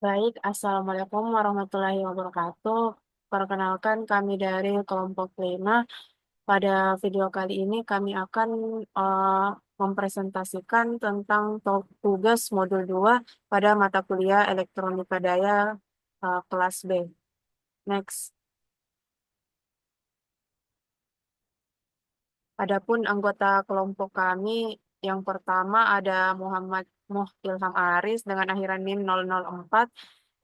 Baik, Assalamualaikum warahmatullahi wabarakatuh. Perkenalkan kami dari kelompok 5. Pada video kali ini kami akan eh, mempresentasikan tentang tugas modul 2 pada mata kuliah Elektronika Daya kelas B. Next. Adapun anggota kelompok kami yang pertama ada Muhammad Muh Ilham Aris dengan akhiran NIM 004.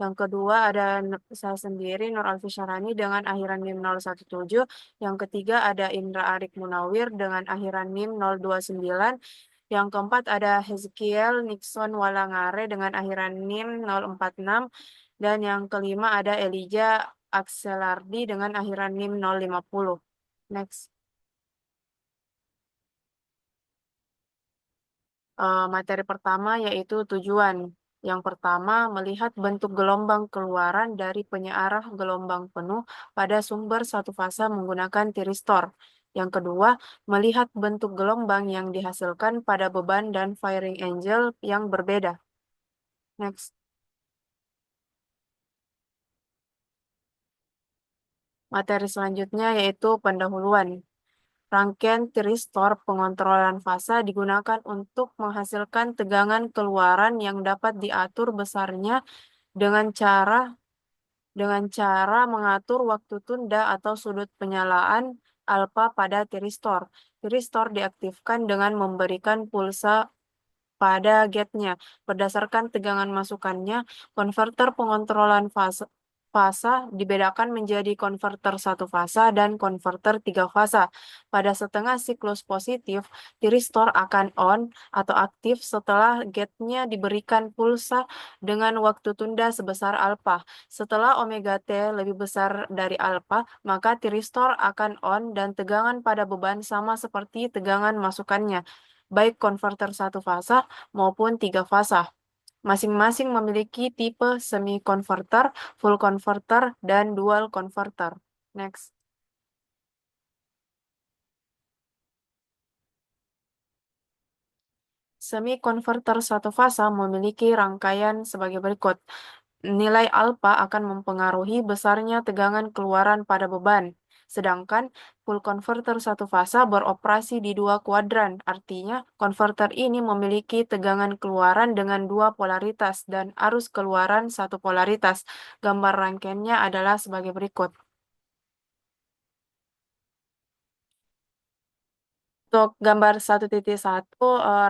Yang kedua ada saya sendiri Nur Alfi Syarani dengan akhiran NIM 017. Yang ketiga ada Indra Arik Munawir dengan akhiran NIM 029. Yang keempat ada Hezekiel Nixon Walangare dengan akhiran NIM 046. Dan yang kelima ada Elijah Akselardi dengan akhiran NIM 050. Next. Materi pertama yaitu tujuan. Yang pertama, melihat bentuk gelombang keluaran dari penyearah gelombang penuh pada sumber satu fasa menggunakan tiristor. Yang kedua, melihat bentuk gelombang yang dihasilkan pada beban dan firing angle yang berbeda. Next. Materi selanjutnya yaitu pendahuluan. Rangkaian tiristor pengontrolan fasa digunakan untuk menghasilkan tegangan keluaran yang dapat diatur besarnya dengan cara mengatur waktu tunda atau sudut penyalaan alfa pada tiristor. Tiristor diaktifkan dengan memberikan pulsa pada gate-nya. Berdasarkan tegangan masukannya, konverter pengontrolan fasa dibedakan menjadi konverter satu fasa dan konverter tiga fasa. Pada setengah siklus positif, tiristor akan on atau aktif setelah gate-nya diberikan pulsa dengan waktu tunda sebesar alfa. Setelah omega T lebih besar dari alfa, maka tiristor akan on dan tegangan pada beban sama seperti tegangan masukannya, baik konverter satu fasa maupun tiga fasa. Masing-masing memiliki tipe semi-converter, full converter, dan dual converter. Next. Semi-converter satu fasa memiliki rangkaian sebagai berikut. Nilai alfa akan mempengaruhi besarnya tegangan keluaran pada beban. Sedangkan full converter satu fasa beroperasi di dua kuadran. Artinya, konverter ini memiliki tegangan keluaran dengan dua polaritas dan arus keluaran satu polaritas. Gambar rangkaiannya adalah sebagai berikut. Untuk gambar 1.1,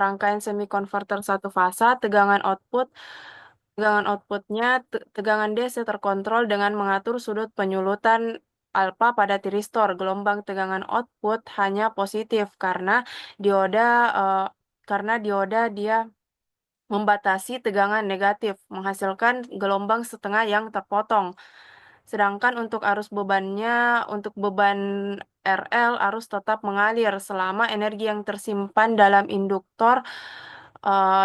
rangkaian semi-converter satu fasa, tegangan outputnya, tegangan DC terkontrol dengan mengatur sudut penyulutan alfa pada tiristor. Gelombang tegangan output hanya positif dioda eh, karena dioda dia membatasi tegangan negatif, menghasilkan gelombang setengah yang terpotong. Sedangkan untuk beban RL, arus tetap mengalir selama energi yang tersimpan dalam induktor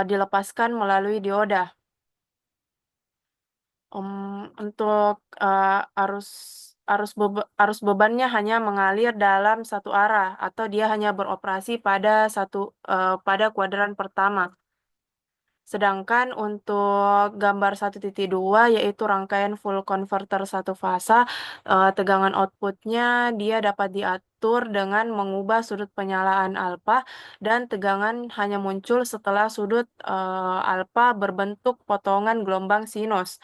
dilepaskan melalui dioda. Untuk arus arus bebannya hanya mengalir dalam satu arah atau dia hanya beroperasi pada kuadran pertama. Sedangkan untuk gambar 1.2 yaitu rangkaian full converter satu fasa, tegangan outputnya dia dapat diatur dengan mengubah sudut penyalaan alfa dan tegangan hanya muncul setelah sudut alfa berbentuk potongan gelombang sinus.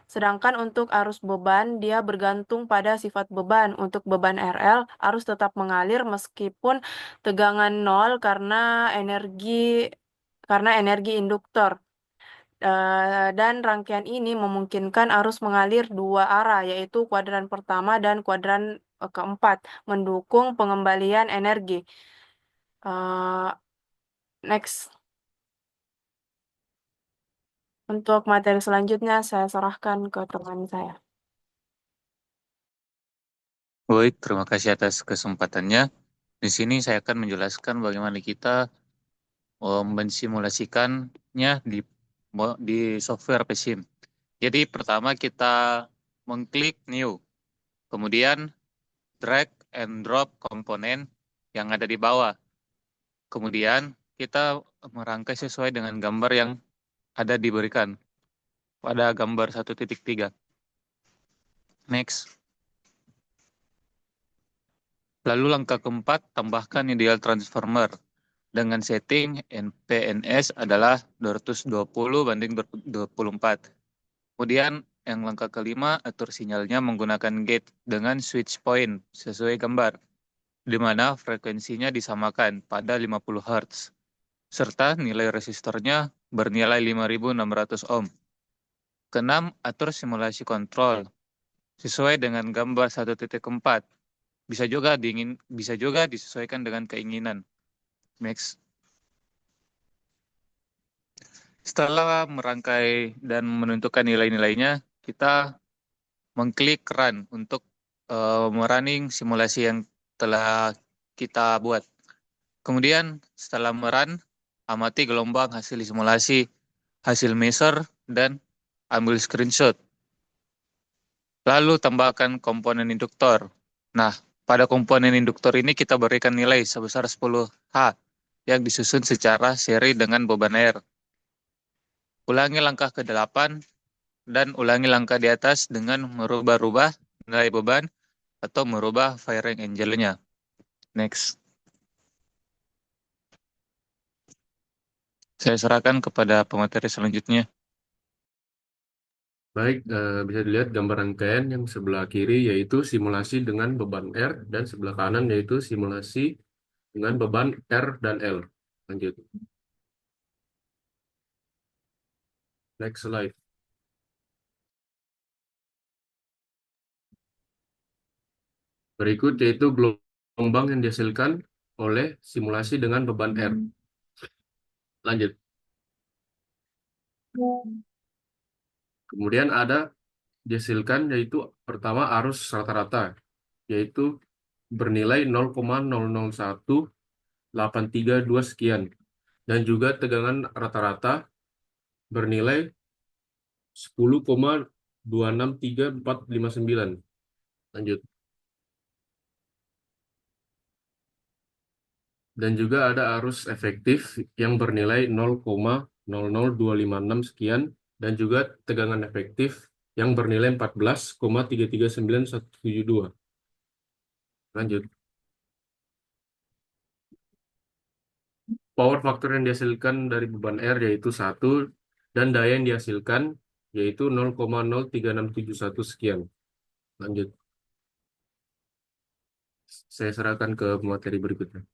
Sedangkan untuk arus beban, dia bergantung pada sifat beban. Untuk beban RL, arus tetap mengalir meskipun tegangan nol karena energi induktor. Dan rangkaian ini memungkinkan arus mengalir dua arah, yaitu kuadran pertama dan kuadran keempat, mendukung pengembalian energi. Eh, Next. Untuk materi selanjutnya, saya serahkan ke teman saya. Baik, terima kasih atas kesempatannya. Di sini saya akan menjelaskan bagaimana kita mensimulasikannya di software PSIM. Jadi pertama kita mengklik New, kemudian drag and drop komponen yang ada di bawah. Kemudian kita merangkai sesuai dengan gambar yang ada diberikan. pada gambar 1.3. Next. Lalu langkah keempat, tambahkan ideal transformer dengan setting NPNS adalah 220/24. Kemudian yang langkah kelima, atur sinyalnya menggunakan gate dengan switch point sesuai gambar, di mana frekuensinya disamakan pada 50 Hz, serta nilai resistornya bernilai 5.600 ohm. Keenam, atur simulasi kontrol sesuai dengan gambar 1.4. Bisa juga disesuaikan dengan keinginan. Next. Setelah merangkai dan menentukan nilai-nilainya, kita mengklik run untuk merunning simulasi yang telah kita buat. Kemudian setelah merun, amati gelombang hasil simulasi, hasil measure, dan ambil screenshot. Lalu tambahkan komponen induktor. Nah, pada komponen induktor ini kita berikan nilai sebesar 10H yang disusun secara seri dengan beban air. Ulangi langkah ke-8 dan ulangi langkah di atas dengan merubah-rubah nilai beban atau merubah firing angle-nya. Next. Saya serahkan kepada pemateri selanjutnya. Baik, bisa dilihat gambar rangkaian yang sebelah kiri yaitu simulasi dengan beban R dan sebelah kanan yaitu simulasi dengan beban R dan L. Lanjut. Next slide. Berikut yaitu gelombang yang dihasilkan oleh simulasi dengan beban R. Lanjut. Kemudian ada dihasilkan yaitu pertama arus rata-rata yaitu bernilai 0,001832 sekian dan juga tegangan rata-rata bernilai 10,263459. Lanjut. Dan juga ada arus efektif yang bernilai 0,00256 sekian dan juga tegangan efektif yang bernilai 14,339172. Lanjut. Power factor yang dihasilkan dari beban R yaitu 1 dan daya yang dihasilkan yaitu 0,03671 sekian. Lanjut. Saya serahkan ke materi berikutnya.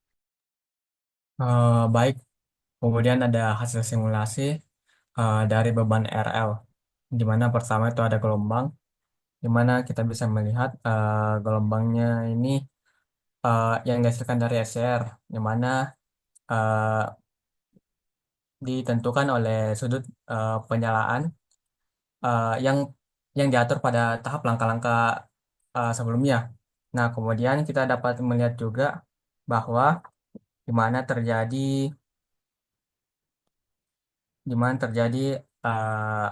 Baik, kemudian ada hasil simulasi dari beban RL, di mana pertama itu ada gelombang, di mana kita bisa melihat gelombangnya ini yang dihasilkan dari SCR, di mana eh, ditentukan oleh sudut penyalaan yang diatur pada tahap langkah-langkah sebelumnya. Nah, kemudian kita dapat melihat juga bahwa di mana terjadi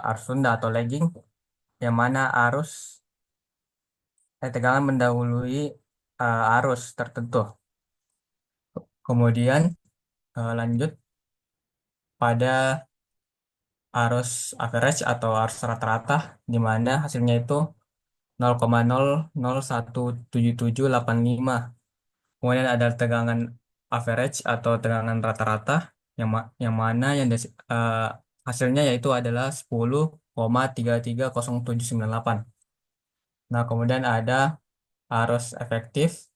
arus tunda atau lagging, yang mana tegangan mendahului arus tertentu. Kemudian lanjut pada arus average atau arus rata-rata, di mana hasilnya itu 0,00177785. Kemudian ada tegangan average atau tegangan rata-rata, yang mana hasilnya yaitu adalah 10,330798. Nah, kemudian ada arus efektif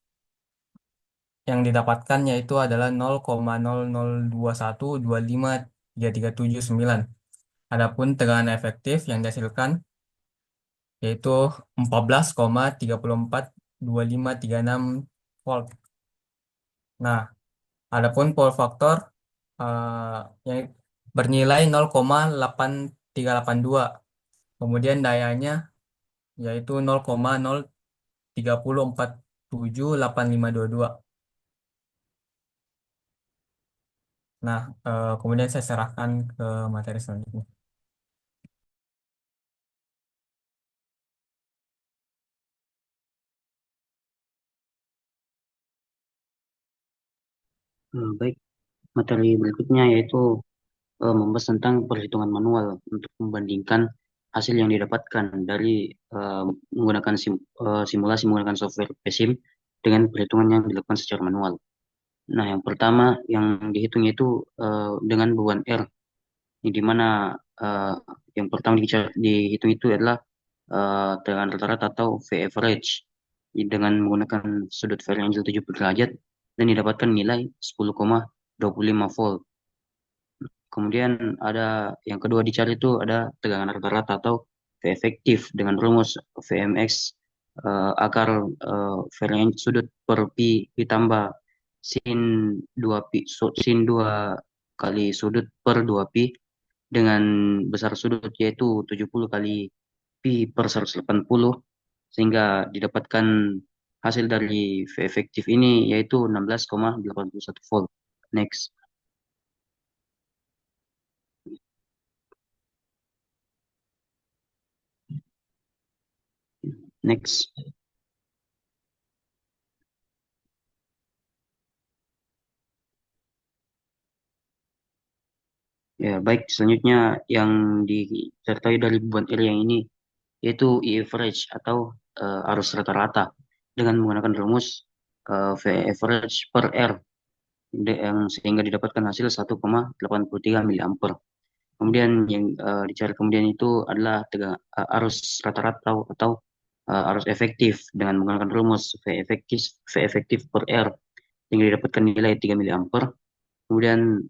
yang didapatkan yaitu adalah 0,0021253379. Adapun tegangan efektif yang dihasilkan yaitu 14,342536 volt. Nah, adapun Power factor yang bernilai 0,8382. Kemudian dayanya yaitu 0,030478522. Nah, kemudian saya serahkan ke materi selanjutnya. Baik, materi berikutnya yaitu membahas tentang perhitungan manual untuk membandingkan hasil yang didapatkan dari menggunakan simulasi menggunakan software PSIM dengan perhitungan yang dilakukan secara manual. Nah, yang pertama yang dihitung itu dengan beban R, di mana yang pertama dihitung itu adalah tegangan rata-rata atau V average dengan menggunakan sudut variangle 70 derajat dan didapatkan nilai 10,25 volt. Kemudian ada yang kedua dicari itu ada tegangan rata-rata atau V efektif dengan rumus Vmx akar varian sudut per pi ditambah sin 2 pi sin 2 kali sudut per 2 pi dengan besar sudut yaitu 70 kali pi per 180 sehingga didapatkan hasil dari V efektif ini yaitu 16,81 volt. Next. Next. Ya, baik. Selanjutnya yang disertai dari beban R yang ini yaitu E average atau arus rata-rata dengan menggunakan rumus V average per R yang sehingga didapatkan hasil 1,83 mA. Kemudian yang dicari kemudian itu adalah arus rata-rata atau arus efektif dengan menggunakan rumus V efektif per R sehingga didapatkan nilai 3 mA. Kemudian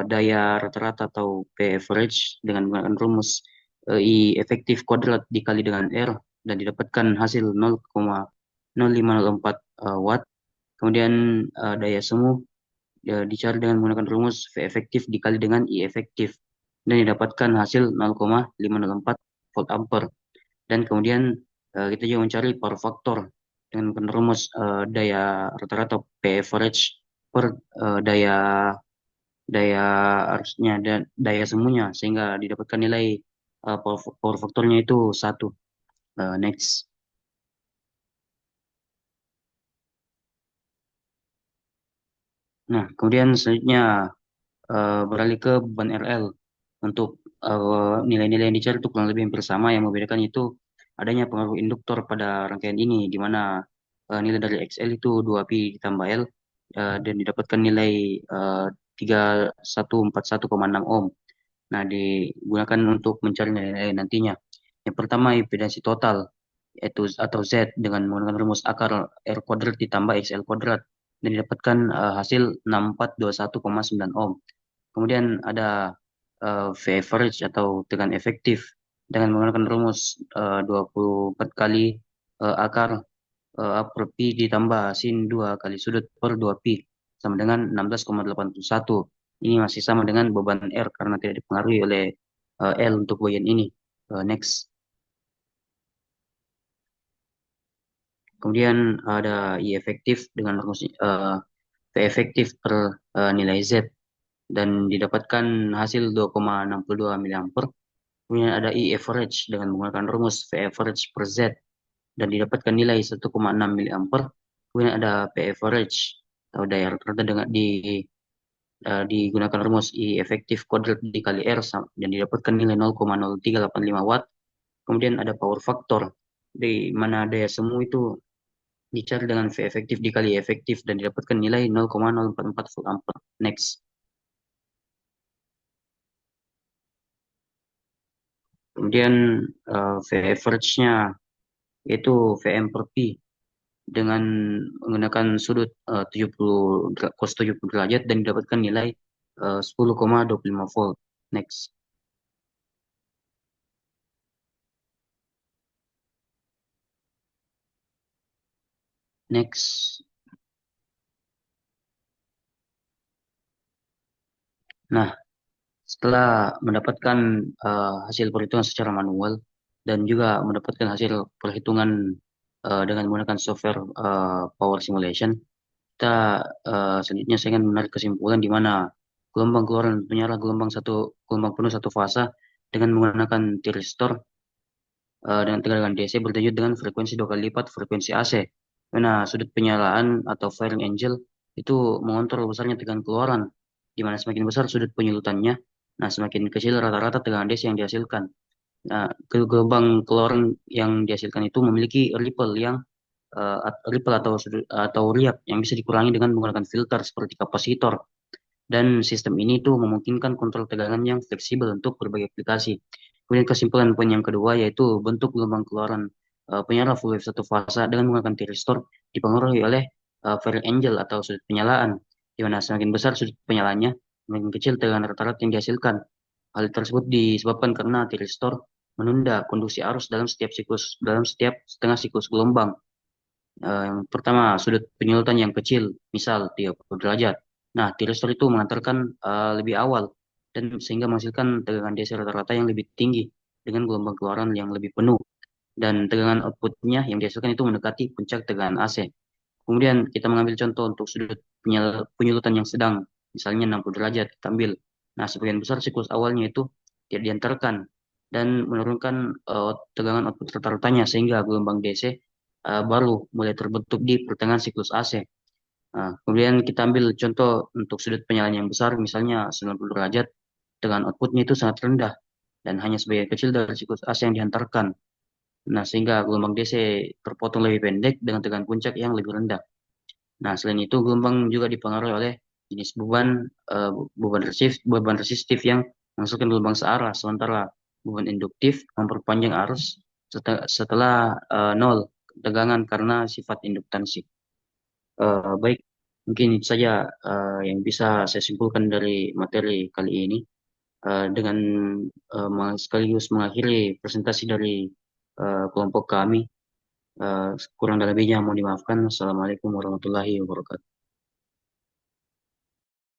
daya rata-rata atau P average dengan menggunakan rumus I efektif kuadrat dikali dengan R dan didapatkan hasil 0,0504 watt. Kemudian daya semu dicari dengan menggunakan rumus V efektif dikali dengan I efektif dan didapatkan hasil 0,504 volt ampere. Dan kemudian kita juga mencari power factor dengan menggunakan rumus daya rata-rata P average per daya arusnya dan daya semuanya sehingga didapatkan nilai power faktornya itu 1. Next. Nah, kemudian selanjutnya beralih ke beban RL. Untuk nilai-nilai yang dicari itu kurang lebih hampir sama, yang membedakan itu adanya pengaruh induktor pada rangkaian ini di mana nilai dari XL itu 2pi ditambah L dan didapatkan nilai 3141,6 ohm. Nah, digunakan untuk mencari nilai nantinya. Yang pertama, impedansi total, yaitu atau Z, dengan menggunakan rumus akar R kuadrat ditambah XL kuadrat, dan didapatkan hasil 6421,9 ohm. Kemudian ada V average atau tegangan efektif, dengan menggunakan rumus 24 kali akar per pi ditambah sin 2 kali sudut per 2 pi, sama dengan 16,81. Ini masih sama dengan beban R karena tidak dipengaruhi oleh L untuk bagian ini. Next. Kemudian ada I efektif dengan rumus V efektif per nilai Z dan didapatkan hasil 2,62 mA. Kemudian ada I average dengan menggunakan rumus V average per Z dan didapatkan nilai 1,6 mA. Kemudian ada P average atau daya rata-rata dengan digunakan rumus I efektif kuadrat dikali R dan didapatkan nilai 0,0385 watt. Kemudian ada power factor di mana daya semu itu dicari dengan V efektif dikali I efektif dan didapatkan nilai 0,044 volt ampere. Next. Kemudian V average-nya yaitu Vm per pi dengan menggunakan sudut 70 cos 70 derajat dan didapatkan nilai 10,25 volt. Next. Next. Nah, setelah mendapatkan hasil perhitungan secara manual dan juga mendapatkan hasil perhitungan dengan menggunakan software power simulation, kita selanjutnya saya akan menarik kesimpulan di mana gelombang keluaran penyala gelombang penuh satu fasa dengan menggunakan tiristor dengan tegangan DC berdenyut dengan frekuensi 2 kali lipat frekuensi AC. Karena sudut penyalaan atau firing angle itu mengontrol besarnya tegangan keluaran, di mana semakin besar sudut penyulutannya, nah semakin kecil rata-rata tegangan DC yang dihasilkan. Nah, gelombang keluaran yang dihasilkan itu memiliki ripple atau riak yang bisa dikurangi dengan menggunakan filter seperti kapasitor. Dan sistem ini tuh memungkinkan kontrol tegangan yang fleksibel untuk berbagai aplikasi. Kemudian kesimpulan poin yang kedua yaitu bentuk gelombang keluaran penyala full wave satu fasa dengan menggunakan tiristor dipengaruhi oleh Fairy Angel atau sudut penyalaan, di mana semakin besar sudut penyalaannya, semakin kecil tegangan rata-rata yang dihasilkan. Hal tersebut disebabkan karena tiristor menunda konduksi arus dalam setiap setengah siklus gelombang. Yang pertama, sudut penyulutan yang kecil, misal 30 derajat. Nah, tiristor itu mengantarkan lebih awal dan sehingga menghasilkan tegangan DC rata-rata yang lebih tinggi dengan gelombang keluaran yang lebih penuh. Dan tegangan outputnya yang dihasilkan itu mendekati puncak tegangan AC. Kemudian kita mengambil contoh untuk sudut penyulutan yang sedang, misalnya 60 derajat kita ambil. Nah, sebagian besar siklus awalnya itu tidak diantarkan dan menurunkan tegangan output rata-ratanya sehingga gelombang DC baru mulai terbentuk di pertengahan siklus AC. Nah, kemudian kita ambil contoh untuk sudut penyalaan yang besar, misalnya 90 derajat, dengan outputnya itu sangat rendah dan hanya sebagian kecil dari siklus AC yang dihantarkan. Nah, sehingga gelombang DC terpotong lebih pendek dengan tegangan puncak yang lebih rendah. Nah, selain itu gelombang juga dipengaruhi oleh jenis beban resistif yang menghasilkan gelombang searah, sementara beban induktif memperpanjang arus setelah nol tegangan karena sifat induktansi. Baik, mungkin itu saja yang bisa saya simpulkan dari materi kali ini. Dengan sekaligus mengakhiri presentasi dari kelompok kami. Kurang dan lebihnya mohon dimaafkan. Assalamualaikum warahmatullahi wabarakatuh.